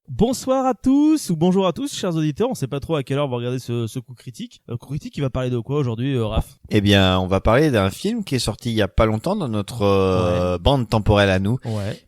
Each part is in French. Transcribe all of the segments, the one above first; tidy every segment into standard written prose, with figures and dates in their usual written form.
Bonsoir à tous, ou bonjour à tous, chers auditeurs. On sait pas trop à quelle heure on va regarder ce coup critique. Coup critique, il va parler de quoi aujourd'hui, Raph? Eh bien, on va parler d'un film qui est sorti il y a pas longtemps dans notre bande temporelle à nous,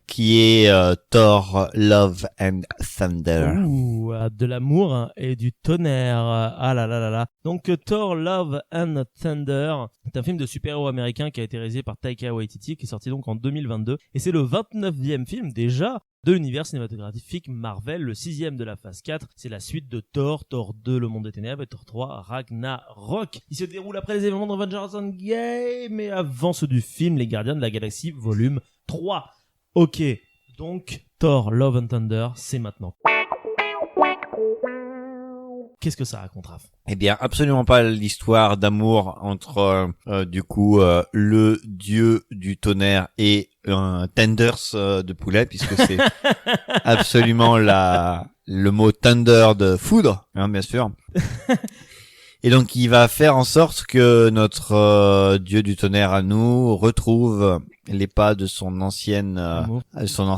qui est Thor, Love and Thunder. Ouh, de l'amour et du tonnerre. Ah là là là là. Donc Thor, Love and Thunder, c'est un film de super-héros américain qui a été réalisé par Taika Waititi, qui est sorti donc en 2022. Et c'est le 29e film déjà de l'univers cinématographique Marvel, le 6e de la phase 4. C'est la suite de Thor, Thor 2, Le Monde des Ténèbres, et Thor 3, Ragnarok. Il se déroule après les événements d'Avengers Endgame, mais avant ceux du film Les Gardiens de la Galaxie, volume 3. Ok, donc Thor, Love and Thunder, c'est maintenant. Qu'est-ce que ça raconte, Raph? Eh bien, absolument pas l'histoire d'amour entre le dieu du tonnerre et un tenders de poulet, puisque c'est absolument le mot thunder de foudre, hein, bien sûr. Et donc, il va faire en sorte que notre dieu du tonnerre à nous retrouve les pas de son ancien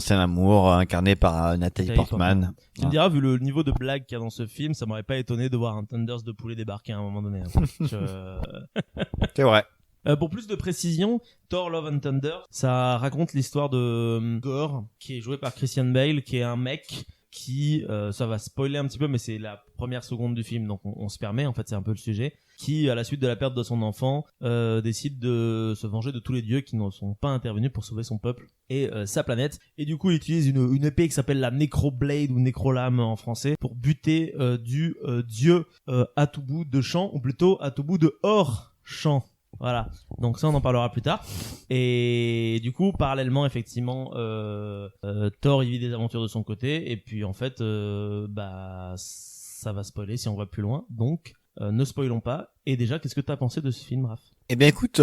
amour incarné par Nathalie Portman. Tu me diras, vu le niveau de blague qu'il y a dans ce film, ça m'aurait pas étonné de voir un Thunders de poulet débarquer à un moment donné. C'est vrai. Pour plus de précision, Thor Love and Thunder, ça raconte l'histoire de Gore, qui est joué par Christian Bale, qui est un mec qui, ça va spoiler un petit peu, mais c'est la première seconde du film, donc on se permet, en fait c'est un peu le sujet, qui, à la suite de la perte de son enfant, décide de se venger de tous les dieux qui ne sont pas intervenus pour sauver son peuple et sa planète. Et du coup, il utilise une épée qui s'appelle la Necroblade ou Necrolame en français pour buter du dieu à tout bout de champ, ou plutôt à tout bout de hors champ. Voilà, donc ça on en parlera plus tard. Et du coup, parallèlement, effectivement, Thor il vit des aventures de son côté, et puis en fait, ça va spoiler si on va plus loin, donc ne spoilons pas. Et déjà, qu'est-ce que t'as pensé de ce film, Raph? Eh bien écoute,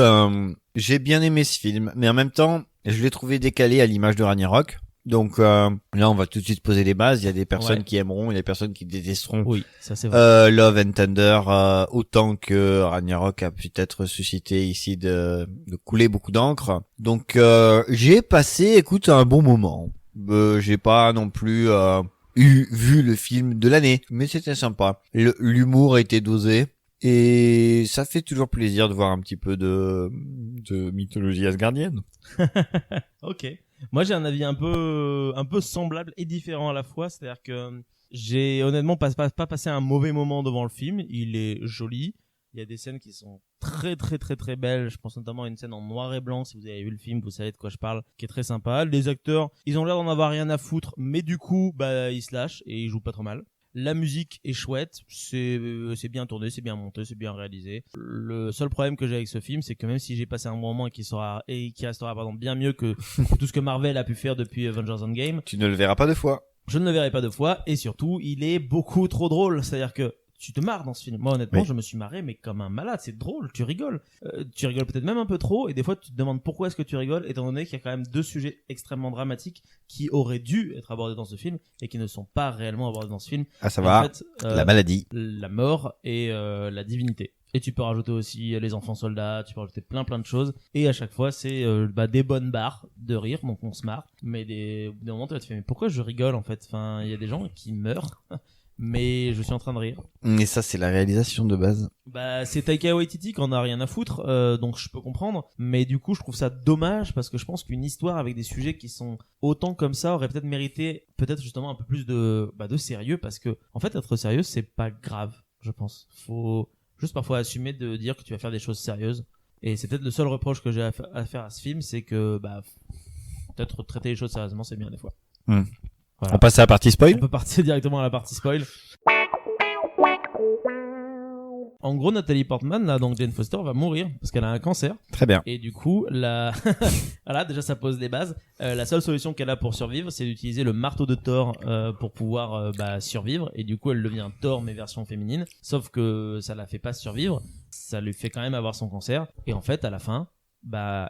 j'ai bien aimé ce film, mais en même temps, je l'ai trouvé décalé à l'image de Ragnarok. Donc là, on va tout de suite poser les bases. Il y a des personnes qui aimeront, il y a des personnes qui détesteront. Oui, ça c'est vrai. Love and Thunder, autant que Ragnarok a peut-être suscité ici de couler beaucoup d'encre. Donc j'ai passé, écoute, un bon moment. J'ai pas non plus vu le film de l'année, mais c'était sympa. L'humour a été dosé. Et ça fait toujours plaisir de voir un petit peu de mythologie asgardienne. Ok. Moi, j'ai un avis un peu semblable et différent à la fois. C'est-à-dire que j'ai honnêtement pas passé un mauvais moment devant le film. Il est joli. Il y a des scènes qui sont très très très très belles. Je pense notamment à une scène en noir et blanc. Si vous avez vu le film, vous savez de quoi je parle, qui est très sympa. Les acteurs, ils ont l'air d'en avoir rien à foutre, mais du coup, ils se lâchent et ils jouent pas trop mal. La musique est chouette, c'est bien tourné, c'est bien monté, c'est bien réalisé. Le seul problème que j'ai avec ce film, c'est que même si j'ai passé un bon moment qui restera bien mieux que tout ce que Marvel a pu faire depuis Avengers Endgame, tu ne le verras pas deux fois. Je ne le verrai pas deux fois, et surtout, il est beaucoup trop drôle. C'est-à-dire que tu te marres dans ce film. Moi, honnêtement, je me suis marré, mais comme un malade. C'est drôle, tu rigoles. Tu rigoles peut-être même un peu trop, et des fois, tu te demandes pourquoi est-ce que tu rigoles, étant donné qu'il y a quand même deux sujets extrêmement dramatiques qui auraient dû être abordés dans ce film, et qui ne sont pas réellement abordés dans ce film. À savoir, la maladie, la mort et la divinité. Et tu peux rajouter aussi les enfants soldats, tu peux rajouter plein de choses. Et à chaque fois, c'est des bonnes barres de rire, donc on se marre. Mais des moments, tu vas te faire, mais pourquoi je rigole en fait? Enfin, il y a des gens qui meurent. Mais je suis en train de rire. Et ça, c'est la réalisation de base. C'est Taika Waititi qui en a rien à foutre, donc je peux comprendre. Mais du coup, je trouve ça dommage parce que je pense qu'une histoire avec des sujets qui sont autant comme ça aurait peut-être mérité, justement un peu plus de sérieux, parce que en fait, être sérieux, c'est pas grave, je pense. Faut juste parfois assumer de dire que tu vas faire des choses sérieuses. Et c'est peut-être le seul reproche que j'ai à faire à ce film, c'est que peut-être traiter les choses sérieusement, c'est bien des fois. Voilà. On passe à la partie spoil. On peut partir directement à la partie spoil. En gros, Nathalie Portman, là, donc Jane Foster, va mourir parce qu'elle a un cancer. Très bien. Et du coup, voilà, déjà ça pose les bases. La seule solution qu'elle a pour survivre, c'est d'utiliser le marteau de Thor pour pouvoir survivre. Et du coup, elle devient Thor mais version féminine. Sauf que ça la fait pas survivre. Ça lui fait quand même avoir son cancer. Et en fait, à la fin,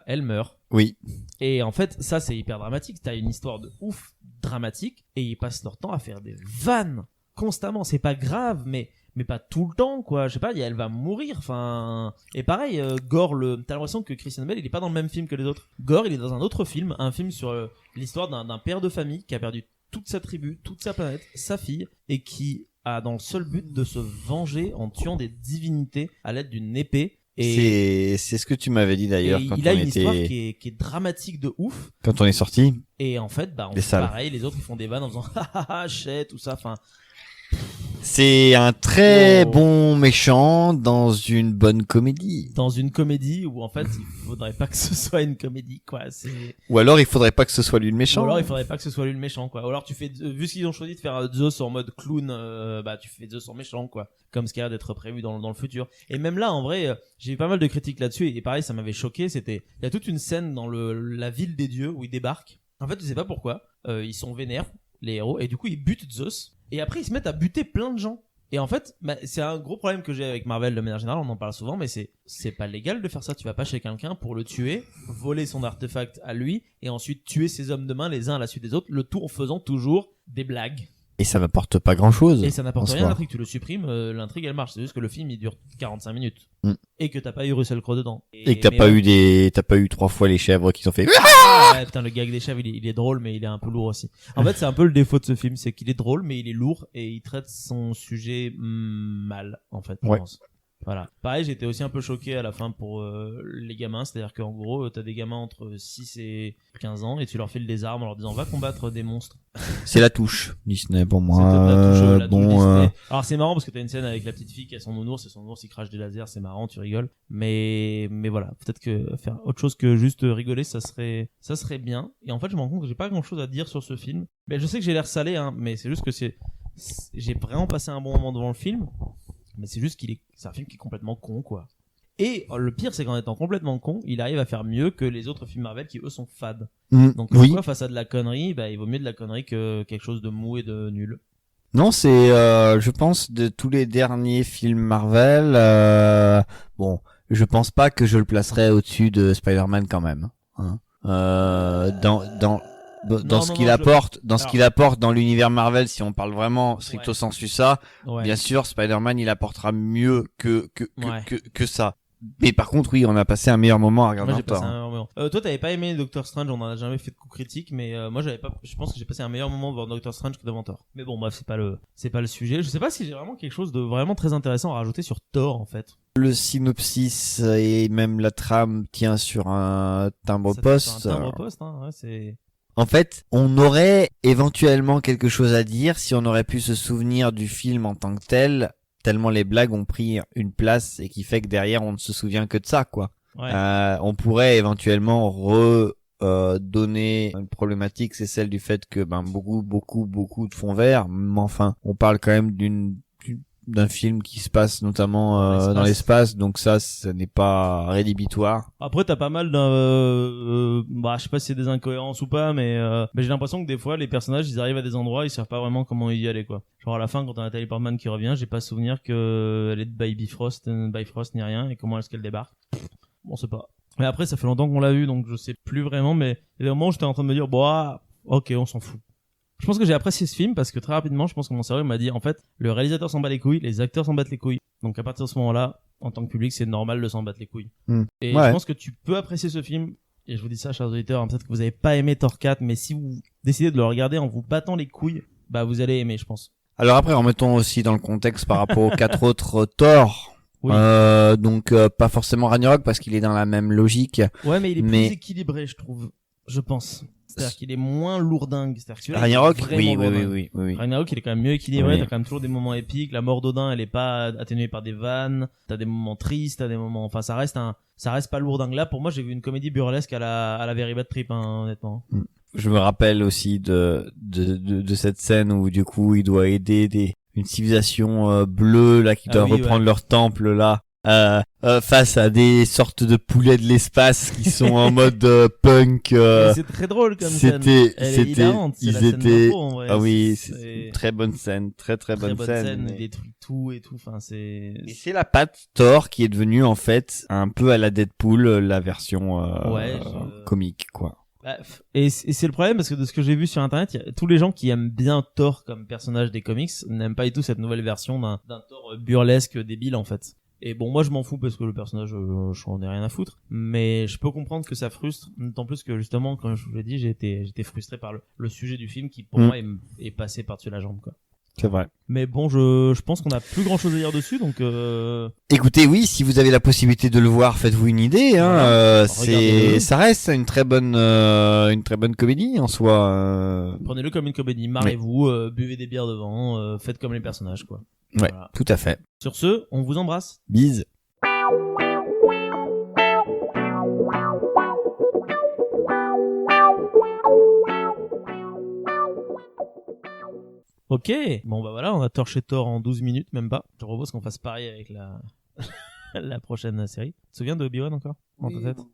elle meurt. Oui. Et en fait, ça c'est hyper dramatique. T'as une histoire de ouf dramatique et ils passent leur temps à faire des vannes constamment. C'est pas grave, mais mais pas tout le temps, quoi. Je sais pas, elle va mourir, enfin. Et pareil, Gore, t'as l'impression que Christian Bale, il est pas dans le même film que les autres. Gore, il est dans un autre film, un film sur l'histoire d'un père de famille qui a perdu toute sa tribu, toute sa planète, sa fille, et qui a dans le seul but de se venger en tuant des divinités à l'aide d'une épée. Et c'est ce que tu m'avais dit d'ailleurs quand il a on une histoire était qui est dramatique de ouf. quand on est sorti. Et en fait, bah, pareil, les autres ils font des vannes en faisant hahaha, shit, tout ça, enfin. C'est un très bon méchant dans une bonne comédie. Dans une comédie où en fait il faudrait pas que ce soit une comédie, quoi. Ou alors il faudrait pas que ce soit lui le méchant. Ou alors il faudrait pas que ce soit lui le méchant, quoi. Ou alors tu fais, vu ce qu'ils ont choisi de faire Zeus en mode clown, bah tu fais Zeus en méchant, quoi. Comme ce qui a l'air d'être prévu dans le futur. Et même là, en vrai, j'ai eu pas mal de critiques là-dessus et pareil, ça m'avait choqué. Il y a toute une scène dans la ville des dieux où ils débarquent. En fait, je sais pas pourquoi. Ils sont vénères, les héros, et du coup ils butent Zeus. Et après ils se mettent à buter plein de gens. Et en fait, c'est un gros problème que j'ai avec Marvel de manière générale, on en parle souvent, mais c'est pas légal de faire ça. Tu vas pas chez quelqu'un pour le tuer, voler son artefact à lui, et ensuite tuer ses hommes de main les uns à la suite des autres, le tout en faisant toujours des blagues. Et ça n'apporte pas grand chose. Et ça n'apporte rien à l'intrigue, tu le supprimes, l'intrigue elle marche, c'est juste que le film il dure 45 minutes. Et que t'as pas eu Russell Crowe dedans. Et que t'as pas eu 3 fois les chèvres qui sont fait. Ouais, putain, le gag des chèvres il est drôle, mais il est un peu lourd aussi. En fait, c'est un peu le défaut de ce film, c'est qu'il est drôle, mais il est lourd et il traite son sujet mal, en fait, je pense. Voilà. Pareil, j'étais aussi un peu choqué à la fin pour les gamins, c'est-à-dire qu'en gros, t'as des gamins entre 6 et 15 ans et tu leur files des armes en leur disant va combattre des monstres. C'est la touche Disney pour moi. C'est la touche Disney. Alors c'est marrant parce que t'as une scène avec la petite fille qui a son nounours et son nounours il crache des lasers, c'est marrant, tu rigoles. Mais voilà, peut-être que faire autre chose que juste rigoler, ça serait bien. Et en fait, je me rends compte que j'ai pas grand-chose à dire sur ce film. Mais je sais que j'ai l'air salé, hein, mais c'est juste que j'ai vraiment passé un bon moment devant le film. Mais c'est juste c'est un film qui est complètement con, quoi. Et le pire, c'est qu'en étant complètement con, il arrive à faire mieux que les autres films Marvel qui eux sont fades. Donc pourquoi face à de la connerie, bah il vaut mieux de la connerie que quelque chose de mou et de nul. Non, c'est je pense de tous les derniers films Marvel, bon, je pense pas que je le placerais au-dessus de Spider-Man quand même. Hein. Dans ce qu'il apporte dans l'univers Marvel, si on parle vraiment stricto sensu ça, bien sûr Spider-Man il apportera mieux que ça. Mais par contre oui, on a passé un meilleur moment à regarder. Moi j'ai passé un meilleur moment. Toi t'avais pas aimé Doctor Strange, on en a jamais fait de coup critique, mais moi je pense que j'ai passé un meilleur moment devant Doctor Strange que devant Thor. Mais bon bref, c'est pas le sujet. Je sais pas si j'ai vraiment quelque chose de vraiment très intéressant à rajouter sur Thor en fait. Le synopsis et même la trame tient sur un timbre-poste. Sur un timbre-poste, hein, ouais, c'est... En fait, on aurait éventuellement quelque chose à dire si on aurait pu se souvenir du film en tant que tel, tellement les blagues ont pris une place et qui fait que derrière on ne se souvient que de ça, quoi. Ouais. On pourrait éventuellement donner une problématique, c'est celle du fait que beaucoup de fond vert, mais enfin, on parle quand même d'un film qui se passe notamment dans l'espace, donc ça n'est pas rédhibitoire. Après t'as pas mal je sais pas si c'est des incohérences ou pas, mais j'ai l'impression que des fois les personnages ils arrivent à des endroits, ils savent pas vraiment comment y aller, quoi. Genre à la fin quand on a Natalie Portman qui revient, j'ai pas souvenir que elle est de Bifrost ni rien, et comment est-ce qu'elle débarque. Bon, c'est pas. Mais après ça fait longtemps qu'on l'a vu, donc je sais plus vraiment, mais il y a des moments où j'étais en train de me dire ok, on s'en fout. Je pense que j'ai apprécié ce film parce que très rapidement, je pense que mon cerveau m'a dit, en fait, le réalisateur s'en bat les couilles, les acteurs s'en battent les couilles. Donc à partir de ce moment-là, en tant que public, c'est normal de s'en battre les couilles. Et je pense que tu peux apprécier ce film, et je vous dis ça, chers auditeurs, hein, peut-être que vous avez pas aimé Thor 4, mais si vous décidez de le regarder en vous battant les couilles, bah vous allez aimer, je pense. Alors après, remettons aussi dans le contexte par rapport aux 4 autres Thor. Oui. Donc pas forcément Ragnarok parce qu'il est dans la même logique. Ouais, mais il est plus équilibré, je trouve. Je pense. C'est-à-dire qu'il est moins lourdingue. Ragnarok, oui. Ragnarok, il est quand même mieux équilibré. T'as quand même toujours des moments épiques. La mort d'Odin, elle est pas atténuée par des vannes. T'as des moments tristes, t'as des moments, enfin, ça reste pas lourdingue. Là, pour moi, j'ai vu une comédie burlesque à la Very Bad Trip, hein, honnêtement. Je me rappelle aussi de cette scène où, du coup, il doit aider une civilisation bleue, là, qui doit reprendre leur temple, là. Face à des sortes de poulets de l'espace qui sont en mode punk. C'est très drôle comme scène. Ils étaient. Ah oui, c'est une très bonne scène, très bonne scène. Il détruit tout et tout. Enfin, c'est. Et c'est la patte Thor qui est devenue en fait un peu à la Deadpool la version comique, quoi. Et c'est le problème parce que de ce que j'ai vu sur internet, tous les gens qui aiment bien Thor comme personnage des comics n'aiment pas du tout cette nouvelle version d'un Thor burlesque débile en fait. Et bon, moi je m'en fous parce que le personnage, j'en ai rien à foutre. Mais je peux comprendre que ça frustre, d'autant plus que justement, comme je vous l'ai dit, j'étais frustré par le sujet du film qui pour moi est passé par-dessus la jambe, quoi. C'est vrai. Mais bon, je pense qu'on a plus grand chose à dire dessus, donc Écoutez, oui, si vous avez la possibilité de le voir, faites-vous une idée. Hein. Regardez-le. Ça reste une très bonne comédie en soi. Prenez-le comme une comédie, marrez-vous, buvez des bières devant, faites comme les personnages, quoi. Ouais, Voilà. tout à fait. Sur ce, on vous embrasse. Bise. Ok, bon bah voilà, on a torché Thor en 12 minutes, même pas. Je propose qu'on fasse pareil avec la prochaine série. Tu te souviens de Obi-Wan encore en ta tête ?